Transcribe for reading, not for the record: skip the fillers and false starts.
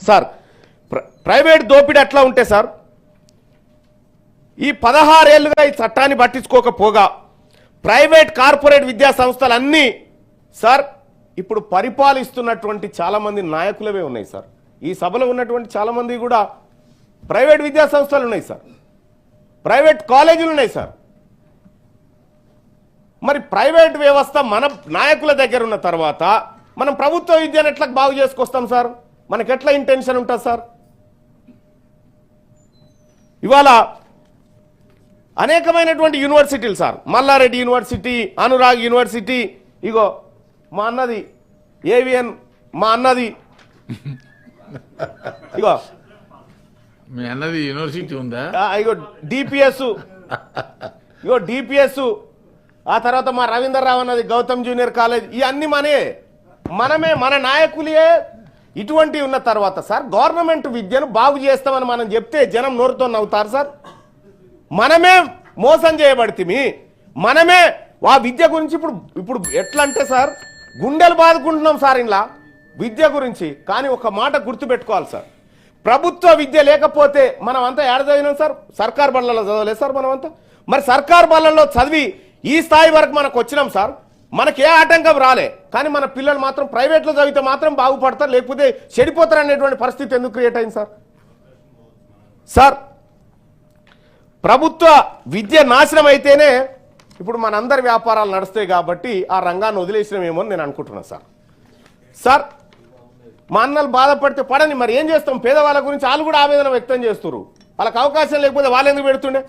Sir private దోపిడీ అట్లా ఉంటే సార్ ఈ 16 ఏళ్లుగా ఈ చట్టాన్ని పట్టించుకోకపోగా ప్రైవేట్ కార్పొరేట్ విద్యా సంస్థలన్నీ సార్ ఇప్పుడు పరిపాలిస్తున్నటువంటి చాలా మంది నాయకులవే ఉన్నాయి సార్. ఈ సభలో ఉన్నటువంటి చాలా మంది కూడా ప్రైవేట్ విద్యా సంస్థలు ఉన్నాయి సార్, ప్రైవేట్ కాలేజీలు ఉన్నాయి సార్. మరి ప్రైవేట్ వ్యవస్థ మన నాయకుల దగ్గర ఉన్న తర్వాత మనం ప్రభుత్వ విద్యను ఎట్లా బాగు చేసుకొస్తాం సార్? మనకి ఎట్లా ఇంటెన్షన్ ఉంటుంది సార్? ఇవాళ అనేకమైనటువంటి యూనివర్సిటీలు sir, Malla Reddy university, Anurag university, ఇగో మా అన్నది ఏవిఎన్, మా అన్నది ఇగో మీ అన్నది యూనివర్సిటీ ఉందా, ఇగో డిపిఎస్, ఇగో డిపిఎస్, ఆ తర్వాత మా రవీందర్ రావు అన్నది గౌతమ్ జూనియర్ కాలేజ్. ఇవన్నీ మనమే మన నాయకులే ఇటువంటి ఉన్న తర్వాత సార్ గవర్నమెంట్ విద్యను బాగు చేస్తామని మనం చెప్తే జనం నోరుతో నవ్వుతారు సార్. మనమే మోసం చేయబడితే మనమే ఆ విద్య గురించి ఇప్పుడు ఎట్లా అంటే సార్ గుండెలు బాదుకుంటున్నాం సార్ ఇలా విద్య గురించి. కానీ ఒక మాట గుర్తుపెట్టుకోవాలి సార్, ప్రభుత్వ విద్య లేకపోతే మనం అంతా ఏడ చదివినాం సార్? సర్కార్ బళ్ళలో చదవలేదు సార్ మనమంతా. మరి సర్కార్ బళ్ళల్లో చదివి ఈ స్థాయి వరకు మనకు వచ్చినాం సార్, మనకి ఏ ఆటంకం రాలే. కానీ మన పిల్లలు మాత్రం ప్రైవేట్లో చదివితే మాత్రం బాగుపడతారు, లేకపోతే చెడిపోతారు అనేటువంటి పరిస్థితి ఎందుకు క్రియేట్ అయింది సార్? సార్ ప్రభుత్వ విద్య నాశనం అయితేనే ఇప్పుడు మనందరి వ్యాపారాలు నడుస్తాయి కాబట్టి ఆ రంగాన్ని వదిలేసినామేమో అని నేను అనుకుంటున్నాను సార్. సార్ మా అన్నలు బాధపడితే పడని, మరి ఏం చేస్తాం? పేదవాళ్ళ గురించి వాళ్ళు కూడా ఆవేదన వ్యక్తం చేస్తున్నారు. వాళ్ళకి అవకాశం లేకపోతే వాళ్ళు ఎందుకు పెడుతుండే?